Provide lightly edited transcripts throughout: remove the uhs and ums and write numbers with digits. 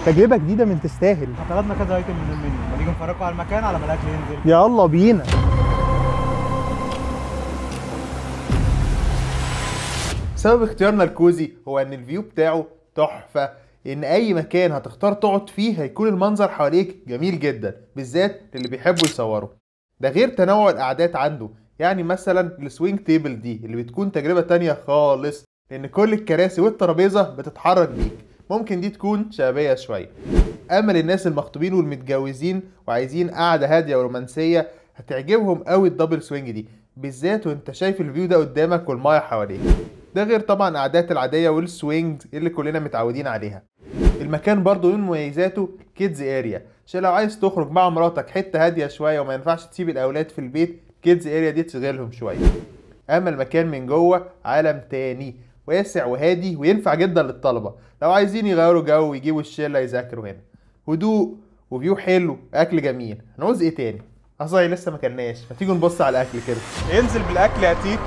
تجربه جديده من تستاهل. طلبنا كذا ايتم من المنيو، ما نيجي نفرجكم على المكان على ما الاكل ينزل. يلا بينا. سبب اختيارنا الكوزي هو ان الفيو بتاعه تحفه، ان اي مكان هتختار تقعد فيه هيكون المنظر حواليك جميل جدا، بالذات للي بيحبوا يصوروا. ده غير تنوع القعدات عنده، يعني مثلا السوينج تيبل دي اللي بتكون تجربه تانية خالص، لان كل الكراسي والترابيزه بتتحرك بيك. ممكن دي تكون شبابيه شويه. اما للناس المخطوبين والمتجوزين وعايزين قعده هاديه ورومانسيه هتعجبهم قوي الدبل سوينج دي، بالذات وانت شايف الفيو ده قدامك والمايه حواليك. ده غير طبعا القعدات العاديه والسوينج اللي كلنا متعودين عليها. المكان برضو من مميزاته كيدز اريا، عشان لو عايز تخرج مع مراتك حته هاديه شويه وما ينفعش تسيب الاولاد في البيت، كيدز اريا دي تشغلهم شويه. اما المكان من جوه عالم تاني، واسع وهادي وينفع جدا للطلبه لو عايزين يغيروا جو ويجيبوا الشله يذاكروا هنا. هدوء وفيو حلو، اكل جميل، هنعوز ايه تاني؟ اصلا لسه ما كلناش، ما تيجوا نبص على الاكل كده. انزل بالاكل يا تيتو.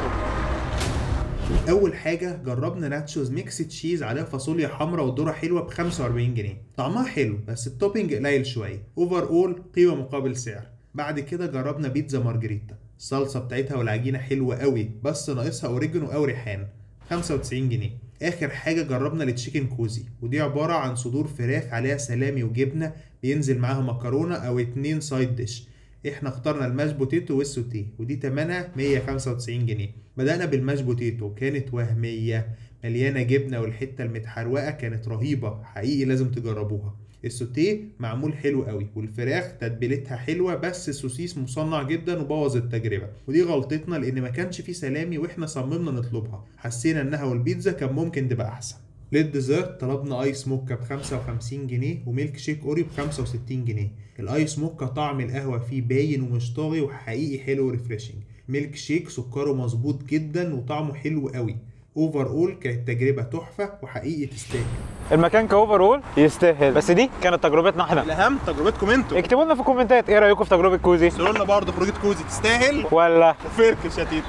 اول حاجه جربنا ناتشوز ميكس تشيز عليها فاصوليا حمراء وذره حلوه ب 45 جنيه. طعمها حلو بس التوبينج قليل شويه، اوفر اول قيمه مقابل سعر. بعد كده جربنا بيتزا مارجريتا، الصلصه بتاعتها والعجينه حلوه قوي بس ناقصها اوريجانو او ريحان، 95 جنيه. اخر حاجه جربنا التشيكن كوزي، ودي عباره عن صدور فراخ عليها سلامي وجبنه، بينزل معاها مكرونه او 2 سايد ديش. احنا اخترنا الماش بوتيتو والسوتيه، ودي تمنها 195 جنيه. بدأنا بالماش بوتيتو، كانت وهمية مليانة جبنة والحتة المتحروقة كانت رهيبة، حقيقي لازم تجربوها. السوتيه معمول حلو قوي، والفراخ تتبيلتها حلوة بس السوسيس مصنع جدا وبوظ التجربة، ودي غلطتنا لان ما كانش فيه سلامي واحنا صممنا نطلبها، حسينا انها والبيتزا كان ممكن تبقى احسن. للديزرت طلبنا ايس موكا ب 55 جنيه وميلك شيك اوريو ب 65 جنيه. الايس موكا طعم القهوه فيه باين ومش طاغي وحقيقي حلو وريفريشنج. ميلك شيك سكره مظبوط جدا وطعمه حلو قوي. اوفر اول كانت تجربه تحفه وحقيقي تستاهل. المكان كاوفر اول يستاهل، بس دي كانت تجربتنا احنا. الاهم تجربتكم انتوا. اكتبوا لنا في الكومنتات ايه رايكم في تجربه كوزي. قولوا لنا برضه خروجه كوزي تستاهل ولا فركش يا تيتو.